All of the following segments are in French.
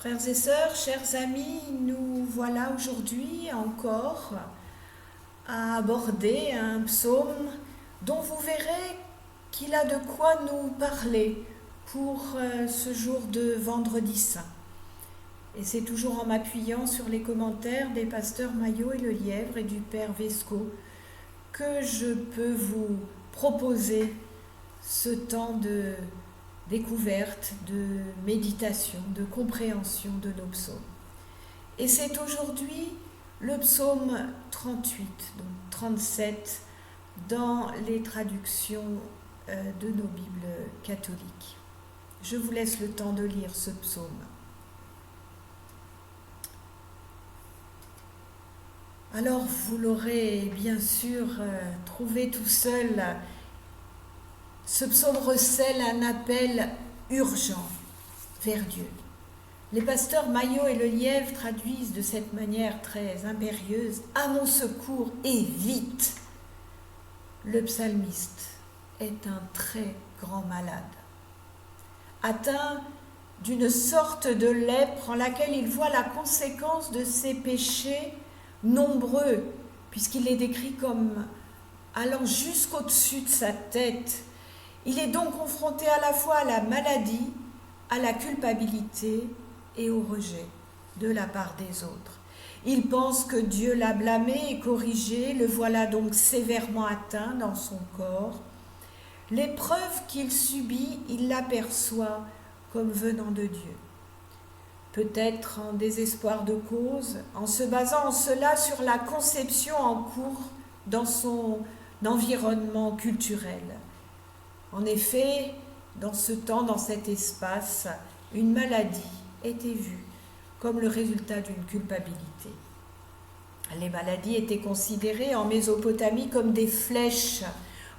Frères et sœurs, chers amis, nous voilà aujourd'hui encore à aborder un psaume dont vous verrez qu'il a de quoi nous parler pour ce jour de Vendredi Saint. Et c'est toujours en m'appuyant sur les commentaires des pasteurs Maillot et Lelièvre et du Père Vesco que je peux vous proposer ce temps de découverte, de méditation, de compréhension de nos psaumes. Et c'est aujourd'hui le psaume 38, donc 37, dans les traductions de nos Bibles catholiques. Je vous laisse le temps de lire ce psaume. Alors, vous l'aurez bien sûr trouvé tout seul. Ce psaume recèle un appel urgent vers Dieu. Les pasteurs Maillot et Lelièvre traduisent de cette manière très impérieuse « À mon secours et vite !» Le psalmiste est un très grand malade, atteint d'une sorte de lèpre en laquelle il voit la conséquence de ses péchés nombreux, puisqu'il est décrit comme allant jusqu'au-dessus de sa tête. Il est donc confronté à la fois à la maladie, à la culpabilité et au rejet de la part des autres. Il pense que Dieu l'a blâmé et corrigé, le voilà donc sévèrement atteint dans son corps. L'épreuve qu'il subit, il l'aperçoit comme venant de Dieu. Peut-être en désespoir de cause, en se basant en cela sur la conception en cours dans son environnement culturel. En effet, dans ce temps, dans cet espace, une maladie était vue comme le résultat d'une culpabilité. Les maladies étaient considérées en Mésopotamie comme des flèches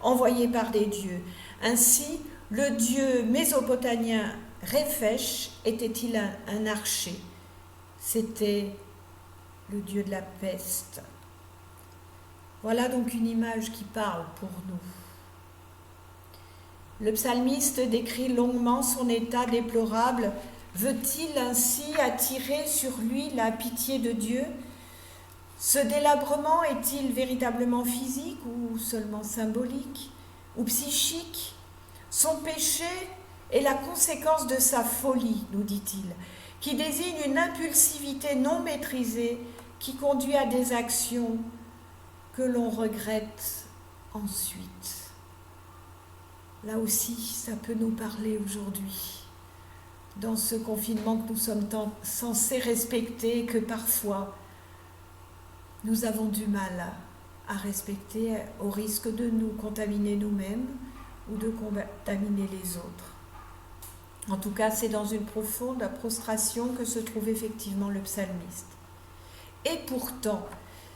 envoyées par des dieux. Ainsi, le dieu mésopotamien Réphèche était-il un archer? C'était le dieu de la peste. Voilà donc une image qui parle pour nous. Le psalmiste décrit longuement son état déplorable. Veut-il ainsi attirer sur lui la pitié de Dieu? Ce délabrement est-il véritablement physique ou seulement symbolique ou psychique? Son péché est la conséquence de sa folie, nous dit-il, qui désigne une impulsivité non maîtrisée qui conduit à des actions que l'on regrette ensuite. Là aussi, ça peut nous parler aujourd'hui, dans ce confinement que nous sommes censés respecter et que parfois nous avons du mal à respecter au risque de nous contaminer nous-mêmes ou de contaminer les autres. En tout cas, c'est dans une profonde prostration que se trouve effectivement le psalmiste. Et pourtant,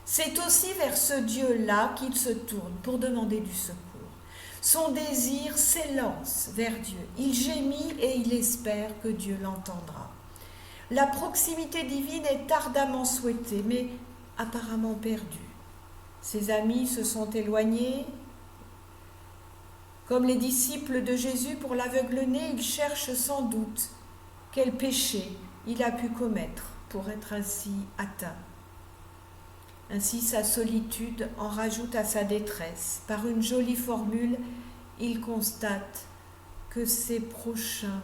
c'est aussi vers ce Dieu-là qu'il se tourne pour demander du secours. Son désir s'élance vers Dieu. Il gémit et il espère que Dieu l'entendra. La proximité divine est ardemment souhaitée, mais apparemment perdue. Ses amis se sont éloignés. Comme les disciples de Jésus pour l'aveugle-né, il cherche sans doute quel péché il a pu commettre pour être ainsi atteint. Ainsi, sa solitude en rajoute à sa détresse. Par une jolie formule, il constate que ses prochains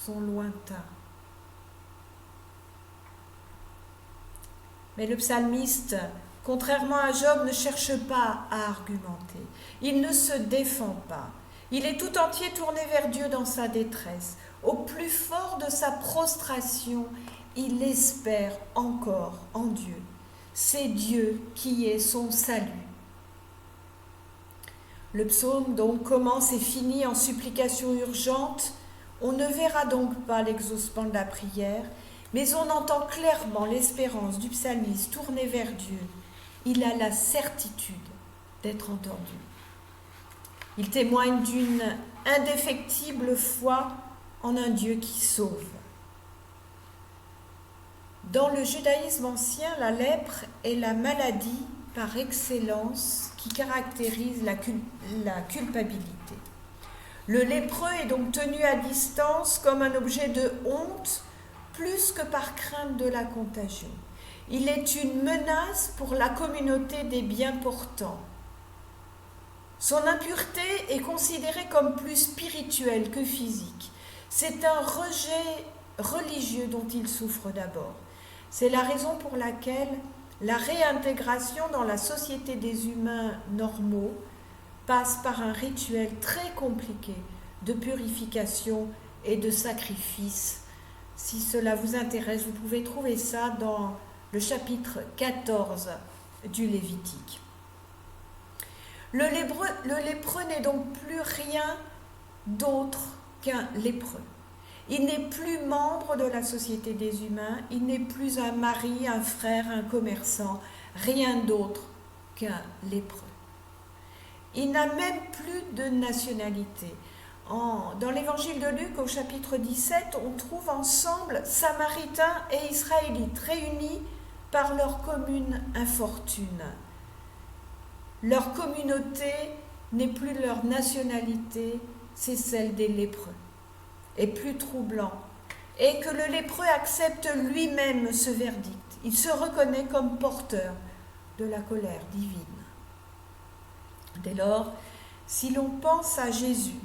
sont lointains. Mais le psalmiste, contrairement à Job, ne cherche pas à argumenter. Il ne se défend pas. Il est tout entier tourné vers Dieu dans sa détresse. Au plus fort de sa prostration, il espère encore en Dieu. C'est Dieu qui est son salut. Le psaume donc commence et finit en supplication urgente. On ne verra donc pas l'exaucement de la prière, mais on entend clairement l'espérance du psalmiste tourné vers Dieu. Il a la certitude d'être entendu. Il témoigne d'une indéfectible foi en un Dieu qui sauve. Dans le judaïsme ancien, la lèpre est la maladie par excellence qui caractérise la culpabilité. Le lépreux est donc tenu à distance comme un objet de honte plus que par crainte de la contagion. Il est une menace pour la communauté des bien portants. Son impureté est considérée comme plus spirituelle que physique. C'est un rejet religieux dont il souffre d'abord. C'est la raison pour laquelle la réintégration dans la société des humains normaux passe par un rituel très compliqué de purification et de sacrifice. Si cela vous intéresse, vous pouvez trouver ça dans le chapitre 14 du Lévitique. Le lépreux n'est donc plus rien d'autre qu'un lépreux. Il n'est plus membre de la société des humains, il n'est plus un mari, un frère, un commerçant, rien d'autre qu'un lépreux. Il n'a même plus de nationalité. Dans l'évangile de Luc, au chapitre 17, on trouve ensemble Samaritains et Israélites réunis par leur commune infortune. Leur communauté n'est plus leur nationalité, c'est celle des lépreux. Et plus troublant est que le lépreux accepte lui-même ce verdict. Il se reconnaît comme porteur de la colère divine. Dès lors, si l'on pense à Jésus,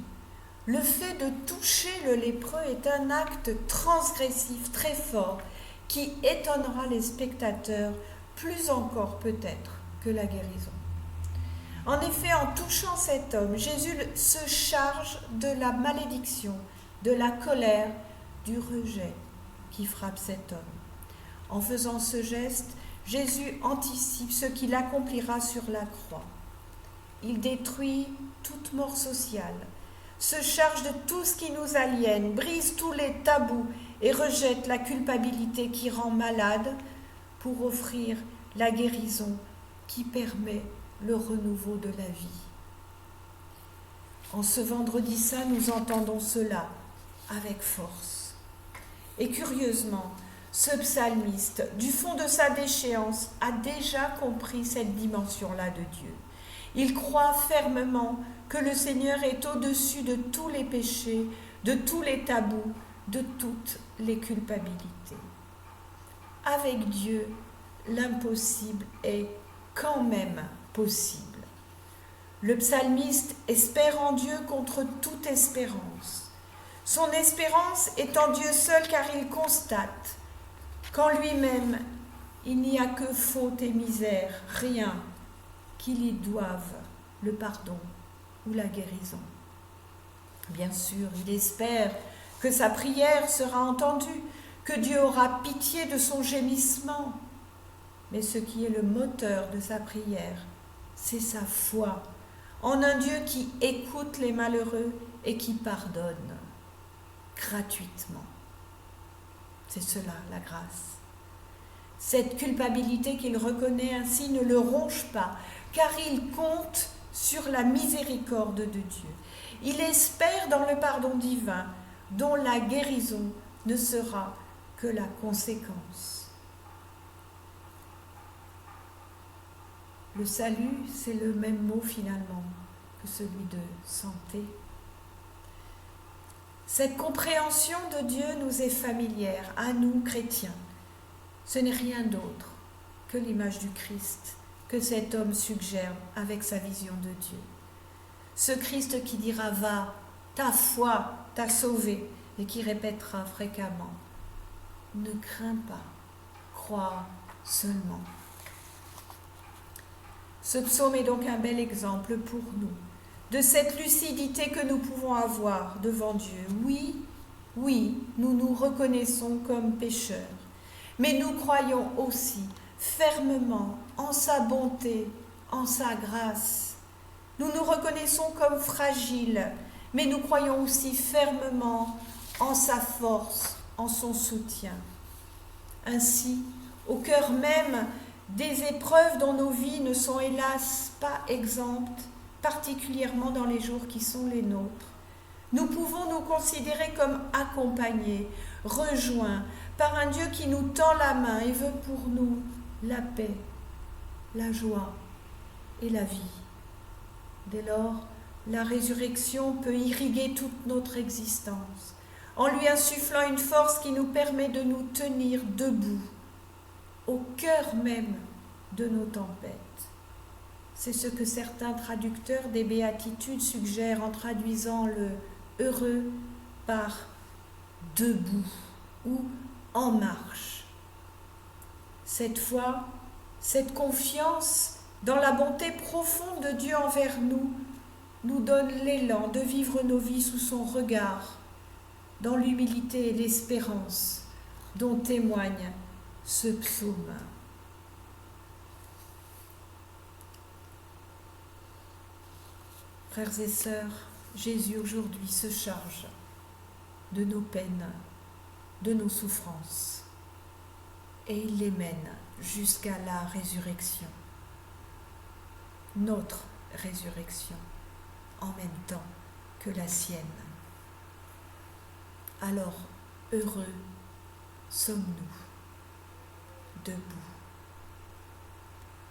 le fait de toucher le lépreux est un acte transgressif très fort qui étonnera les spectateurs plus encore peut-être que la guérison. En effet, en touchant cet homme, Jésus se charge de la malédiction, de la colère, du rejet qui frappe cet homme. En faisant ce geste, Jésus anticipe ce qu'il accomplira sur la croix. Il détruit toute mort sociale, se charge de tout ce qui nous aliène, brise tous les tabous et rejette la culpabilité qui rend malade pour offrir la guérison qui permet le renouveau de la vie. En ce vendredi saint, nous entendons cela avec force. Et curieusement, ce psalmiste, du fond de sa déchéance, a déjà compris cette dimension-là de Dieu. Il croit fermement que le Seigneur est au-dessus de tous les péchés, de tous les tabous, de toutes les culpabilités. Avec Dieu, l'impossible est quand même possible. Le psalmiste espère en Dieu contre toute espérance. Son espérance est en Dieu seul car il constate qu'en lui-même, il n'y a que faute et misère, rien qui lui doive le pardon ou la guérison. Bien sûr, il espère que sa prière sera entendue, que Dieu aura pitié de son gémissement. Mais ce qui est le moteur de sa prière, c'est sa foi en un Dieu qui écoute les malheureux et qui pardonne gratuitement. C'est cela, la grâce. Cette culpabilité qu'il reconnaît ainsi ne le ronge pas, car il compte sur la miséricorde de Dieu. Il espère dans le pardon divin, dont la guérison ne sera que la conséquence. Le salut, c'est le même mot finalement que celui de santé. Cette compréhension de Dieu nous est familière, à nous chrétiens. Ce n'est rien d'autre que l'image du Christ que cet homme suggère avec sa vision de Dieu. Ce Christ qui dira « Va, ta foi t'a sauvé » et qui répétera fréquemment « Ne crains pas, crois seulement ». Ce psaume est donc un bel exemple pour nous de cette lucidité que nous pouvons avoir devant Dieu. Oui, nous nous reconnaissons comme pécheurs, mais nous croyons aussi fermement en sa bonté, en sa grâce. Nous nous reconnaissons comme fragiles, mais nous croyons aussi fermement en sa force, en son soutien. Ainsi, au cœur même des épreuves dont nos vies ne sont hélas pas exemptes, particulièrement dans les jours qui sont les nôtres, nous pouvons nous considérer comme accompagnés, rejoints par un Dieu qui nous tend la main et veut pour nous la paix, la joie et la vie. Dès lors, la résurrection peut irriguer toute notre existence, en lui insufflant une force qui nous permet de nous tenir debout, au cœur même de nos tempêtes. C'est ce que certains traducteurs des béatitudes suggèrent en traduisant le heureux par debout ou en marche. Cette foi, cette confiance dans la bonté profonde de Dieu envers nous, nous donne l'élan de vivre nos vies sous son regard, dans l'humilité et l'espérance dont témoigne ce psaume. Frères et sœurs, Jésus aujourd'hui se charge de nos peines, de nos souffrances, et il les mène jusqu'à la résurrection, notre résurrection, en même temps que la sienne. Alors, heureux sommes-nous debout.